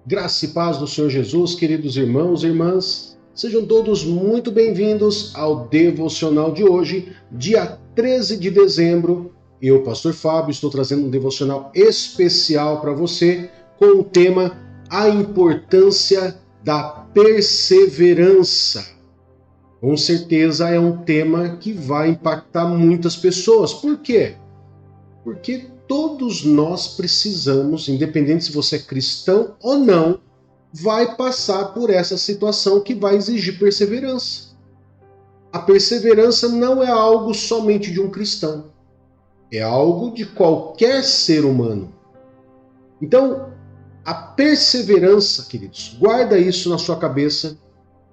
Graça e paz do Senhor Jesus, queridos irmãos e irmãs, sejam todos muito bem-vindos ao devocional de hoje, dia 13 de dezembro. Eu, Pastor Fábio, estou trazendo um devocional especial para você com o tema A Importância da Perseverança. Com certeza é um tema que vai impactar muitas pessoas. Por quê? Porque todos nós precisamos, independente se você é cristão ou não, vai passar por essa situação que vai exigir perseverança. A perseverança não é algo somente de um cristão, é algo de qualquer ser humano. Então, a perseverança, queridos, guarda isso na sua cabeça,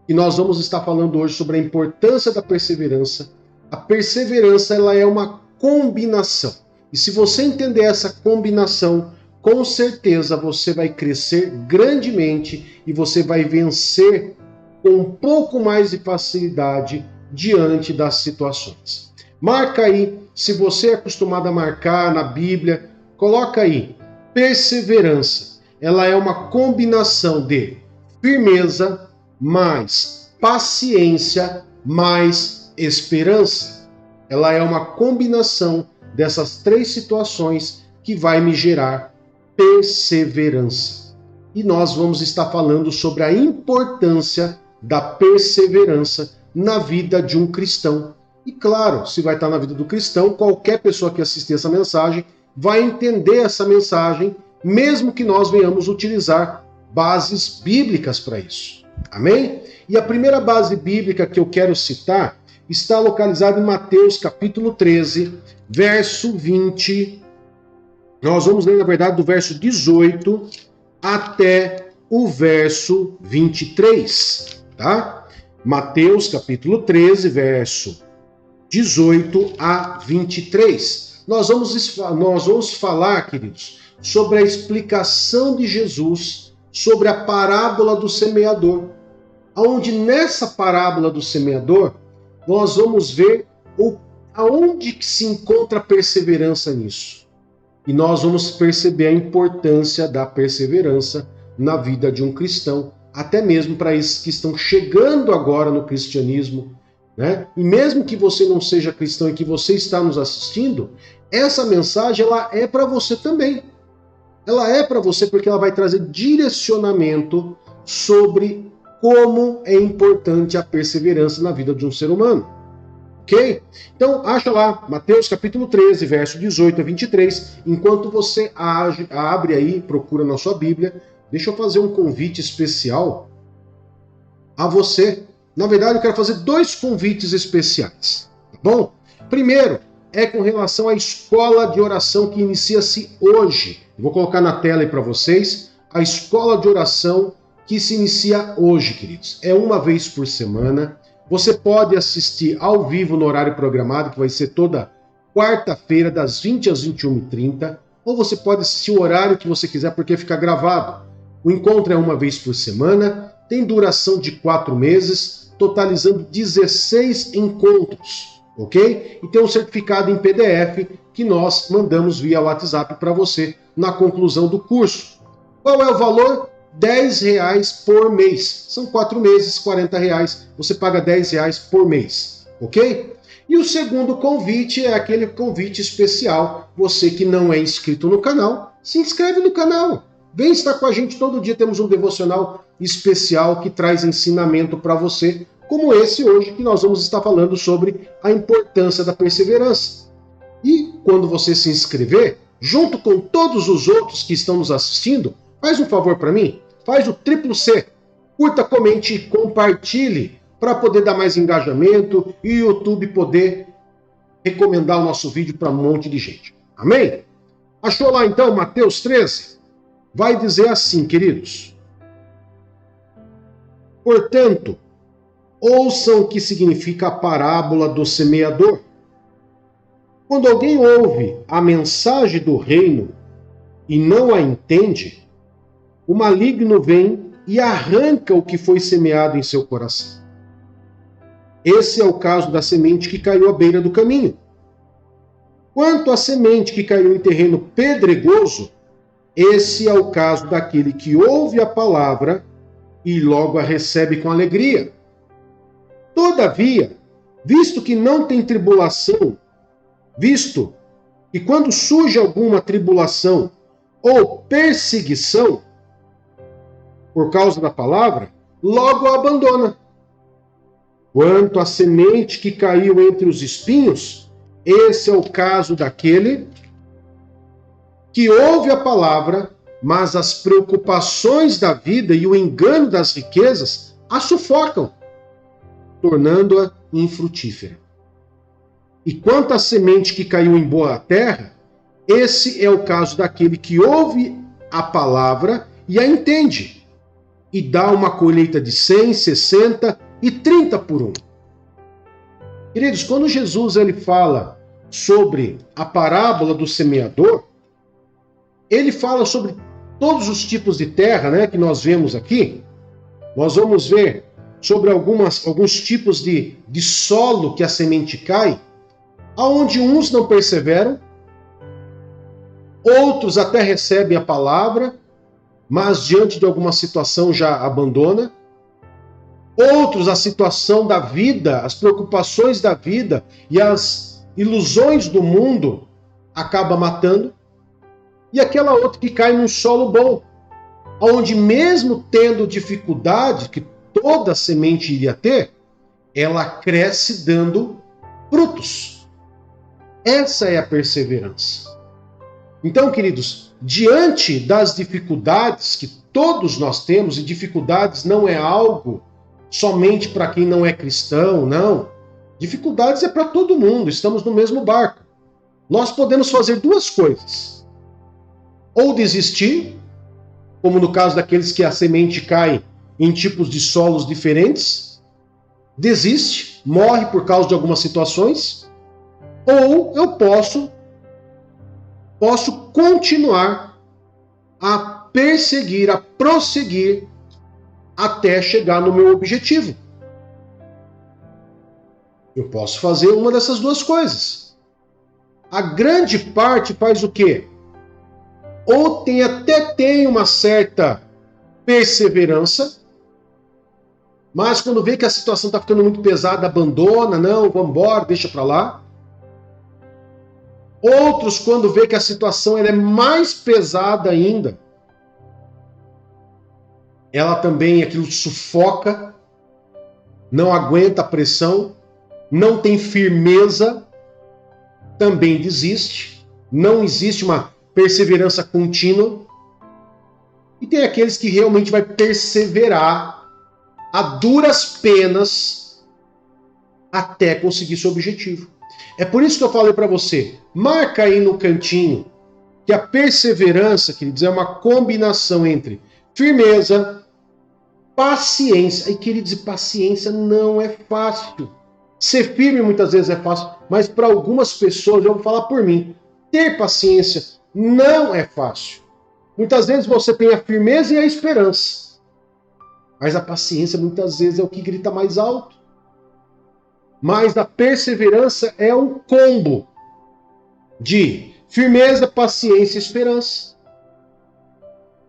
e nós vamos estar falando hoje sobre a importância da perseverança. A perseverança, ela é uma combinação. E se você entender essa combinação, com certeza você vai crescer grandemente e você vai vencer com um pouco mais de facilidade diante das situações. Marca aí, se você é acostumado a marcar na Bíblia, coloca aí, perseverança. Ela é uma combinação de firmeza mais paciência mais esperança. Ela é uma combinação dessas três situações que vai me gerar perseverança. E nós vamos estar falando sobre a importância da perseverança na vida de um cristão. E claro, se vai estar na vida do cristão, qualquer pessoa que assistir essa mensagem vai entender essa mensagem, mesmo que nós venhamos utilizar bases bíblicas para isso. Amém? E a primeira base bíblica que eu quero citar está localizada em Mateus capítulo 13, verso 20. Nós vamos ler, na verdade, do verso 18 até o verso 23, tá? Mateus capítulo 13, verso 18 a 23. Nós vamos falar, queridos, sobre a explicação de Jesus sobre a parábola do semeador. Onde nessa parábola do semeador, nós vamos ver aonde que se encontra a perseverança nisso. E nós vamos perceber a importância da perseverança na vida de um cristão, até mesmo para esses que estão chegando agora no cristianismo, né? E mesmo que você não seja cristão e que você está nos assistindo, essa mensagem ela é para você também. Ela é para você porque ela vai trazer direcionamento sobre como é importante a perseverança na vida de um ser humano. Ok? Então, acha lá, Mateus capítulo 13, verso 18 a 23. Enquanto você abre aí, procura na sua Bíblia, deixa eu fazer um convite especial a você. Na verdade, eu quero fazer dois convites especiais. Tá bom? Primeiro, é com relação à escola de oração que inicia-se hoje. Vou colocar na tela aí para vocês a escola de oração que se inicia hoje, queridos. É uma vez por semana. Você pode assistir ao vivo no horário programado, que vai ser toda quarta-feira, das 20 às 21h30, ou você pode assistir o horário que você quiser, porque fica gravado. O encontro é uma vez por semana, tem duração de 4 meses, totalizando 16 encontros, ok? E tem um certificado em PDF que nós mandamos via WhatsApp para você na conclusão do curso. Qual é o valor? R$10 por mês. São 4 meses, R$40. Você paga R$10 por mês, ok? E o segundo convite é aquele convite especial. Você que não é inscrito no canal, se inscreve no canal. Vem estar com a gente todo dia. Temos um devocional especial que traz ensinamento para você, como esse hoje, que nós vamos estar falando sobre a importância da perseverança. E quando você se inscrever, junto com todos os outros que estão nos assistindo, faz um favor para mim, faz o triplo C. Curta, comente e compartilhe para poder dar mais engajamento e o YouTube poder recomendar o nosso vídeo para um monte de gente. Amém? Achou lá então Mateus 13? Vai dizer assim, queridos. Portanto, ouçam o que significa a parábola do semeador. Quando alguém ouve a mensagem do reino e não a entende, o maligno vem e arranca o que foi semeado em seu coração. Esse é o caso da semente que caiu à beira do caminho. Quanto à semente que caiu em terreno pedregoso, Esse é o caso daquele que ouve a palavra e logo a recebe com alegria. Todavia, visto que não tem tribulação, visto que quando surge alguma tribulação ou perseguição por causa da palavra, logo a abandona. Quanto à semente que caiu entre os espinhos, esse é o caso daquele que ouve a palavra, mas as preocupações da vida e o engano das riquezas a sufocam, tornando-a infrutífera. E quanto à semente que caiu em boa terra, esse é o caso daquele que ouve a palavra e a entende, e dá uma colheita de 100, 60 e 30 por um. Queridos, quando Jesus ele fala sobre a parábola do semeador, ele fala sobre todos os tipos de terra, né, que nós vemos aqui. Nós vamos ver sobre alguns tipos de solo que a semente cai, aonde uns não perseveram, outros até recebem a palavra, mas diante de alguma situação já abandona. Outros, a situação da vida, as preocupações da vida e as ilusões do mundo acaba matando. E aquela outra que cai num solo bom, onde mesmo tendo dificuldade, que toda semente iria ter, ela cresce dando frutos. Essa é a perseverança. Então, queridos, diante das dificuldades que todos nós temos, e dificuldades não é algo somente para quem não é cristão, não. Dificuldades é para todo mundo, estamos no mesmo barco. Nós podemos fazer duas coisas. Ou desistir, como no caso daqueles que a semente cai em tipos de solos diferentes, desiste, morre por causa de algumas situações, ou eu posso continuar a perseguir, a prosseguir até chegar no meu objetivo. Eu posso fazer uma dessas duas coisas. A grande parte faz o quê? Ou até tem uma certa perseverança, mas quando vê que a situação está ficando muito pesada, abandona, não, vamos embora, deixa para lá. Outros, quando vê que a situação é mais pesada ainda, ela também, aquilo sufoca, não aguenta a pressão, não tem firmeza, também desiste, não existe uma perseverança contínua. E tem aqueles que realmente vai perseverar a duras penas até conseguir seu objetivo. É por isso que eu falei para você, marca aí no cantinho que a perseverança, queridos, é uma combinação entre firmeza, paciência. E, queridos, paciência não é fácil. Ser firme muitas vezes é fácil, mas para algumas pessoas, eu vou falar por mim, ter paciência não é fácil. Muitas vezes você tem a firmeza e a esperança, mas a paciência muitas vezes é o que grita mais alto. Mas a perseverança é um combo de firmeza, paciência e esperança.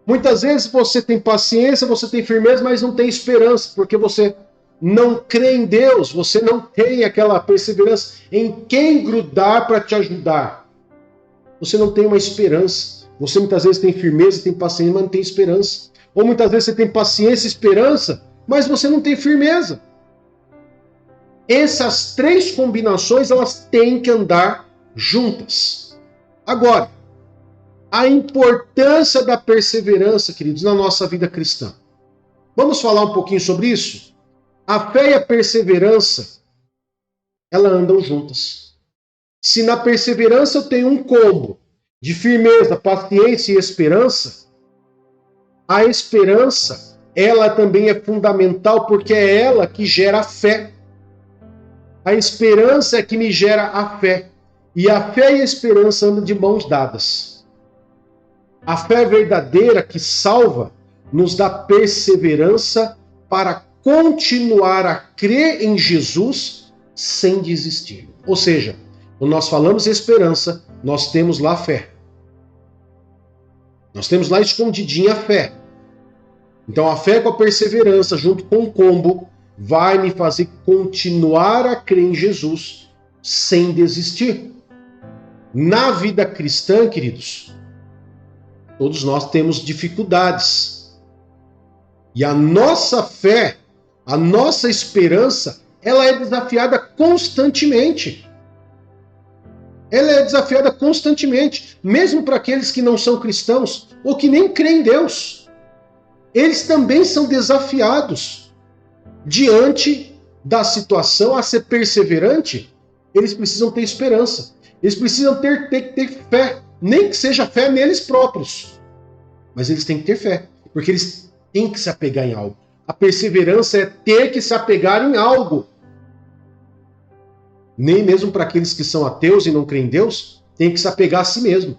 Muitas vezes você tem paciência, você tem firmeza, mas não tem esperança, porque você não crê em Deus, você não tem aquela perseverança em quem grudar para te ajudar. Você não tem uma esperança. Você muitas vezes tem firmeza, tem paciência, mas não tem esperança. Ou muitas vezes você tem paciência e esperança, mas você não tem firmeza. Essas três combinações, elas têm que andar juntas. Agora, a importância da perseverança, queridos, na nossa vida cristã. Vamos falar um pouquinho sobre isso? A fé e a perseverança, elas andam juntas. Se na perseverança eu tenho um combo de firmeza, paciência e esperança, a esperança, ela também é fundamental porque é ela que gera a fé. A esperança é que me gera a fé. E a fé e a esperança andam de mãos dadas. A fé verdadeira que salva nos dá perseverança para continuar a crer em Jesus sem desistir. Ou seja, quando nós falamos em esperança, nós temos lá a fé. Nós temos lá escondidinha a fé. Então a fé com a perseverança, junto com o combo, vai me fazer continuar a crer em Jesus sem desistir. Na vida cristã, queridos, todos nós temos dificuldades. E a nossa fé, a nossa esperança, ela é desafiada constantemente. Ela é desafiada constantemente, mesmo para aqueles que não são cristãos ou que nem creem em Deus. Eles também são desafiados diante da situação a ser perseverante. Eles precisam ter esperança. Eles precisam ter fé, nem que seja fé neles próprios. Mas eles têm que ter fé, porque eles têm que se apegar em algo. A perseverança é ter que se apegar em algo. Nem mesmo para aqueles que são ateus e não creem em Deus, tem que se apegar a si mesmo.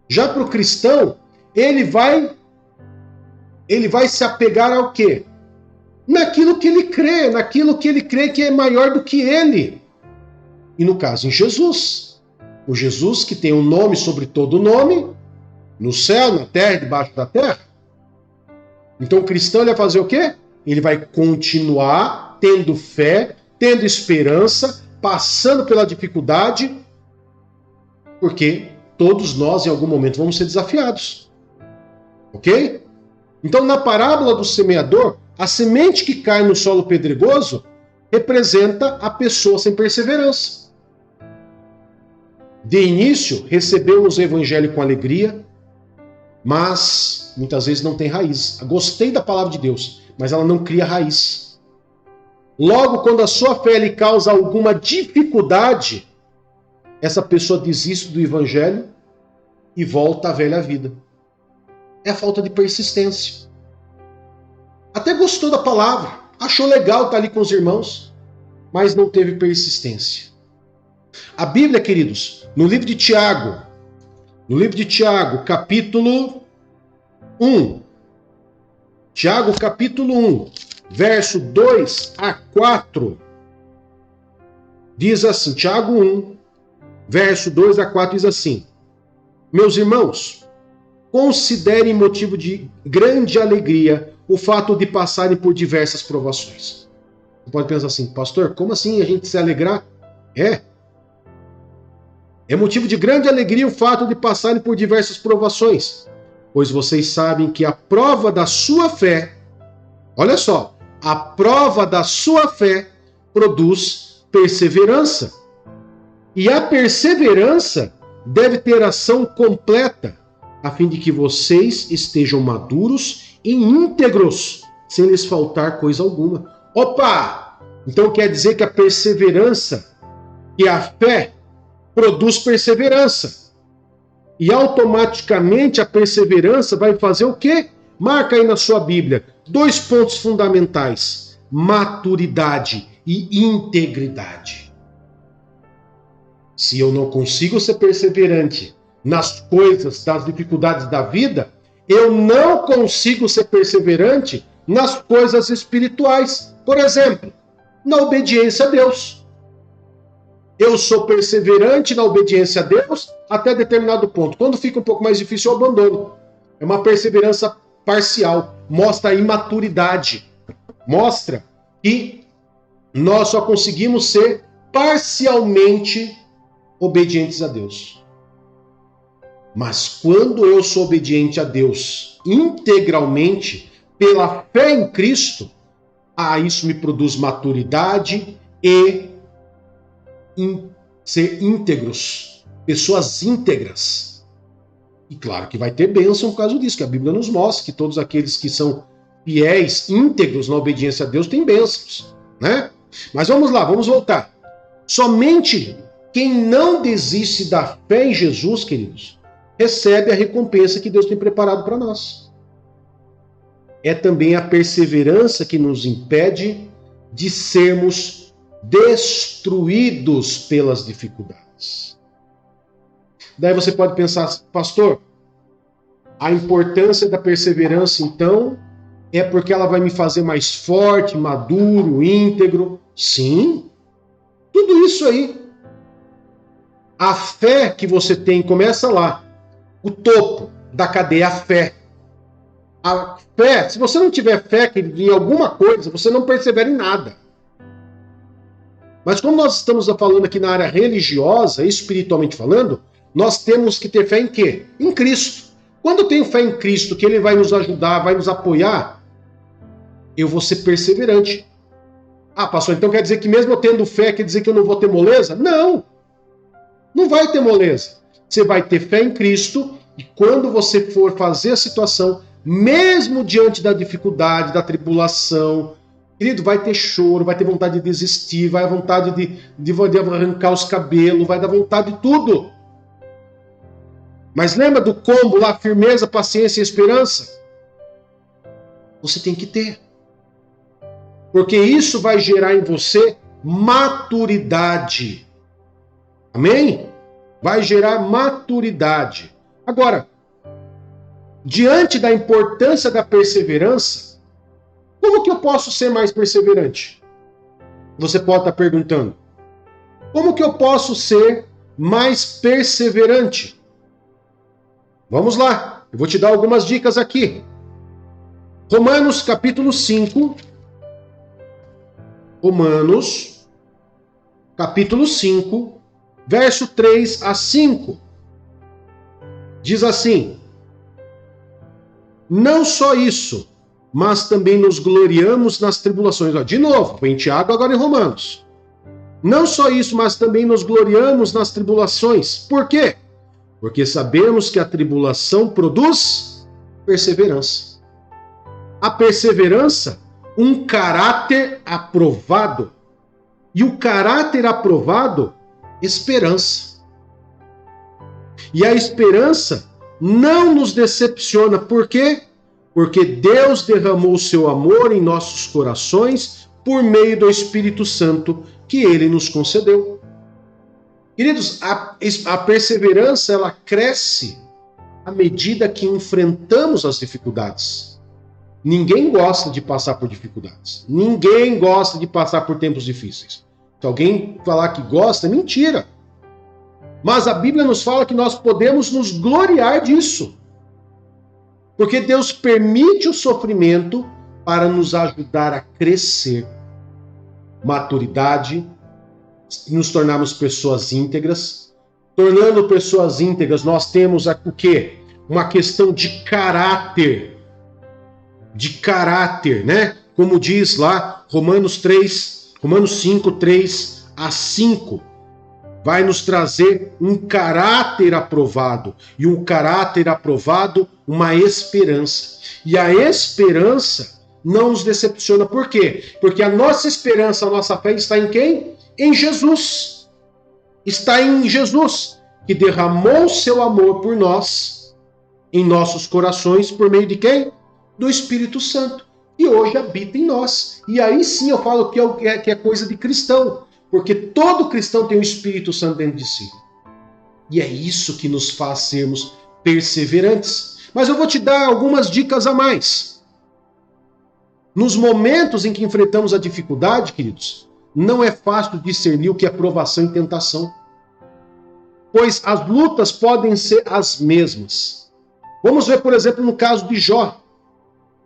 Já para o cristão, ele vai se apegar ao quê? Naquilo que ele crê que é maior do que ele. E no caso, em Jesus. O Jesus que tem um nome sobre todo nome, no céu, na terra e debaixo da terra. Então o cristão ele vai fazer o quê? Ele vai continuar tendo fé, tendo esperança, passando pela dificuldade, porque todos nós em algum momento vamos ser desafiados. Ok? Então na parábola do semeador, a semente que cai no solo pedregoso representa a pessoa sem perseverança. De início, recebemos o evangelho com alegria, mas muitas vezes não tem raiz. Gostei da palavra de Deus, mas ela não cria raiz. Logo, quando a sua fé lhe causa alguma dificuldade, essa pessoa desiste do evangelho e volta à velha vida. É a falta de persistência. Até gostou da palavra, achou legal estar ali com os irmãos, mas não teve persistência. A Bíblia, queridos, no livro de Tiago, capítulo 1, Tiago, capítulo 1, verso 2 a 4, diz assim, Tiago 1, verso 2 a 4 diz assim: Meus irmãos, considerem motivo de grande alegria o fato de passarem por diversas provações. Você pode pensar assim, pastor, como assim a gente se alegrar? É motivo de grande alegria o fato de passarem por diversas provações, pois vocês sabem que a prova da sua fé, olha só, a prova da sua fé produz perseverança. E a perseverança deve ter ação completa, a fim de que vocês estejam maduros e íntegros, sem lhes faltar coisa alguma. Opa! Então quer dizer que a perseverança, que a fé, produz perseverança. E automaticamente a perseverança vai fazer o quê? Marca aí na sua Bíblia 2 pontos fundamentais: maturidade e integridade. Se eu não consigo ser perseverante nas coisas, das dificuldades da vida, eu não consigo ser perseverante nas coisas espirituais. Por exemplo, na obediência a Deus. Eu sou perseverante na obediência a Deus até determinado ponto. Quando fica um pouco mais difícil, eu abandono. É uma perseverança parcial. Mostra a imaturidade. Mostra que nós só conseguimos ser parcialmente obedientes a Deus. Mas quando eu sou obediente a Deus integralmente, pela fé em Cristo, isso me produz maturidade e ser íntegros, pessoas íntegras. E claro que vai ter bênção por causa disso, que a Bíblia nos mostra que todos aqueles que são fiéis, íntegros na obediência a Deus têm bênçãos, né? Mas vamos lá, vamos voltar. Somente quem não desiste da fé em Jesus, queridos, recebe a recompensa que Deus tem preparado para nós. É também a perseverança que nos impede de sermos destruídos pelas dificuldades. Daí você pode pensar, pastor, a importância da perseverança, então, é porque ela vai me fazer mais forte, maduro, íntegro. Sim, tudo isso aí. A fé que você tem começa lá. O topo, da cadeia a fé. A fé, se você não tiver fé, querido, em alguma coisa, você não persevera em nada. Mas como nós estamos falando aqui na área religiosa, espiritualmente falando, nós temos que ter fé em quê? Em Cristo. Quando eu tenho fé em Cristo, que Ele vai nos ajudar, vai nos apoiar, eu vou ser perseverante. Ah, pastor, então quer dizer que mesmo eu tendo fé, quer dizer que eu não vou ter moleza? Não! Não vai ter moleza. Você vai ter fé em Cristo e quando você for fazer a situação, mesmo diante da dificuldade, da tribulação, querido, vai ter choro, vai ter vontade de desistir, vai ter vontade de arrancar os cabelos, vai dar vontade de tudo. Mas lembra do combo lá, firmeza, paciência e esperança? Você tem que ter. Porque isso vai gerar em você maturidade. Amém? Vai gerar maturidade. Agora, diante da importância da perseverança, como que eu posso ser mais perseverante? Você pode estar perguntando. Como que eu posso ser mais perseverante? Vamos lá, eu vou te dar algumas dicas aqui. Romanos capítulo 5. Romanos capítulo 5, verso 3 a 5. Diz assim: não só isso, mas também nos gloriamos nas tribulações. De novo, em Tiago, agora em Romanos. Não só isso, mas também nos gloriamos nas tribulações. Por quê? Porque sabemos que a tribulação produz perseverança. A perseverança, um caráter aprovado. E o caráter aprovado, esperança. E a esperança não nos decepciona. Por quê? Porque Deus derramou o seu amor em nossos corações por meio do Espírito Santo que Ele nos concedeu. Queridos, a perseverança, ela cresce à medida que enfrentamos as dificuldades. Ninguém gosta de passar por dificuldades. Ninguém gosta de passar por tempos difíceis. Se alguém falar que gosta, é mentira. Mas a Bíblia nos fala que nós podemos nos gloriar disso. Porque Deus permite o sofrimento para nos ajudar a crescer. Maturidade, nos tornarmos pessoas íntegras. Tornando pessoas íntegras, nós temos o quê? Uma questão de caráter. De caráter, né? Como diz lá Romanos 5, 3 a 5. Vai nos trazer um caráter aprovado. E um caráter aprovado, uma esperança. E a esperança não nos decepciona. Por quê? Porque a nossa esperança, a nossa fé está em quem? Em Jesus. Está em Jesus, que derramou seu amor por nós, em nossos corações, por meio de quem? Do Espírito Santo. E hoje habita em nós. E aí sim eu falo que é coisa de cristão. Porque todo cristão tem o Espírito Santo dentro de si. E é isso que nos faz sermos perseverantes. Mas eu vou te dar algumas dicas a mais. Nos momentos em que enfrentamos a dificuldade, queridos, não é fácil discernir o que é provação e tentação. Pois as lutas podem ser as mesmas. Vamos ver, por exemplo, no caso de Jó.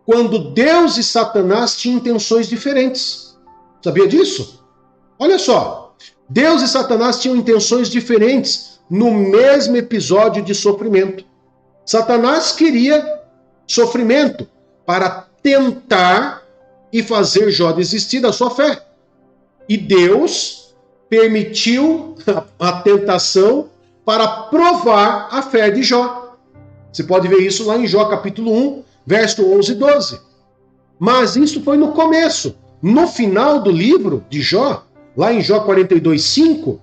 Quando Deus e Satanás tinham intenções diferentes. Sabia disso? Olha só, Deus e Satanás tinham intenções diferentes no mesmo episódio de sofrimento. Satanás queria sofrimento para tentar e fazer Jó desistir da sua fé. E Deus permitiu a tentação para provar a fé de Jó. Você pode ver isso lá em Jó capítulo 1, verso 11 e 12. Mas isso foi no começo. No final do livro de Jó, lá em Jó 42, 5,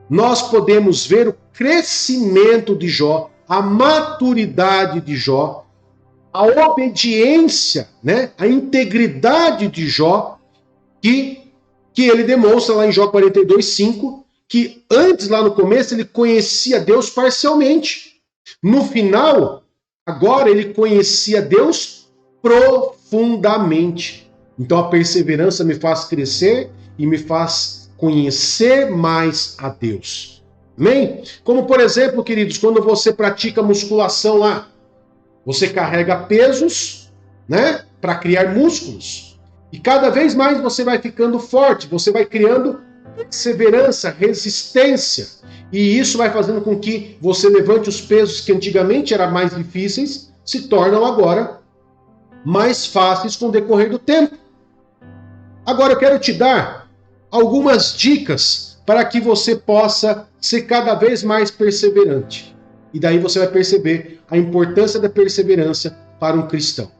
nós podemos ver o crescimento de Jó, a maturidade de Jó, a obediência, né, a integridade de Jó, que ele demonstra lá em Jó 42, 5, que antes, lá no começo, ele conhecia Deus parcialmente. No final, agora ele conhecia Deus profundamente. Então a perseverança me faz crescer e me faz conhecer mais a Deus. Amém? Como, por exemplo, queridos, quando você pratica musculação lá, Você carrega pesos, né, para criar músculos. E cada vez mais você vai ficando forte, você vai criando perseverança, resistência. E isso vai fazendo com que você levante os pesos que antigamente eram mais difíceis, se tornam agora mais fáceis com o decorrer do tempo. Agora eu quero te dar algumas dicas para que você possa ser cada vez mais perseverante. E daí você vai perceber a importância da perseverança para um cristão.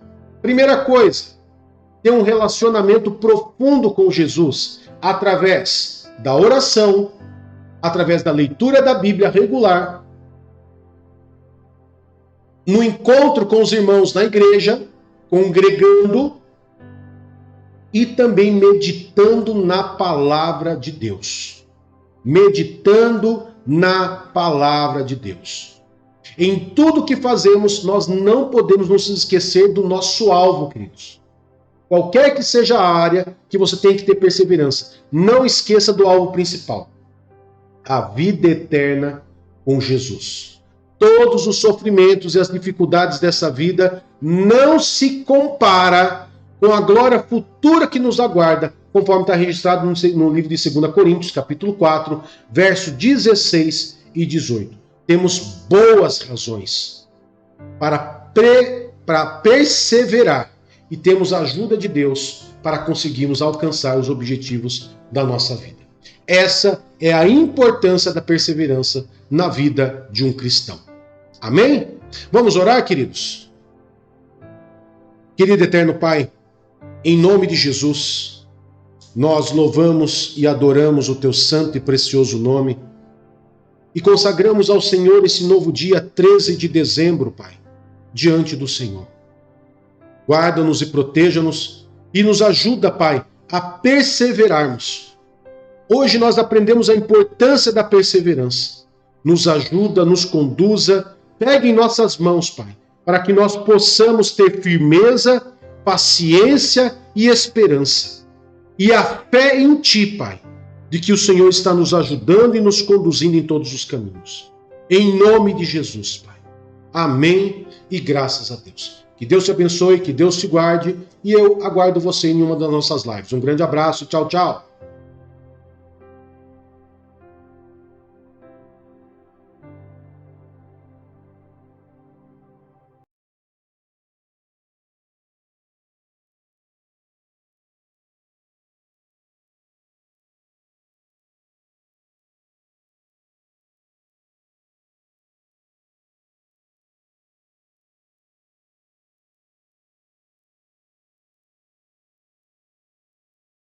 Primeira coisa, ter um relacionamento profundo com Jesus através da oração, através da leitura da Bíblia regular, no encontro com os irmãos na igreja, congregando e também meditando na palavra de Deus. Meditando na palavra de Deus. Em tudo que fazemos, nós não podemos nos esquecer do nosso alvo, queridos. Qualquer que seja a área que você tem que ter perseverança, não esqueça do alvo principal. A vida eterna com Jesus. Todos os sofrimentos e as dificuldades dessa vida não se compara com a glória futura que nos aguarda, conforme está registrado no livro de 2 Coríntios, capítulo 4, verso 16 e 18. Temos boas razões para perseverar e temos a ajuda de Deus para conseguirmos alcançar os objetivos da nossa vida. Essa é a importância da perseverança na vida de um cristão. Amém? Vamos orar, queridos? Querido eterno Pai, em nome de Jesus, nós louvamos e adoramos o teu santo e precioso nome e consagramos ao Senhor esse novo dia 13 de dezembro, Pai, diante do Senhor. Guarda-nos e proteja-nos e nos ajuda, Pai, a perseverarmos. Hoje nós aprendemos a importância da perseverança. Nos ajuda, nos conduza, pegue em nossas mãos, Pai, para que nós possamos ter firmeza, paciência e esperança. E a fé em Ti, Pai, de que o Senhor está nos ajudando e nos conduzindo em todos os caminhos. Em nome de Jesus, Pai. Amém e graças a Deus. Que Deus te abençoe, que Deus te guarde e eu aguardo você em uma das nossas lives. Um grande abraço, tchau, tchau.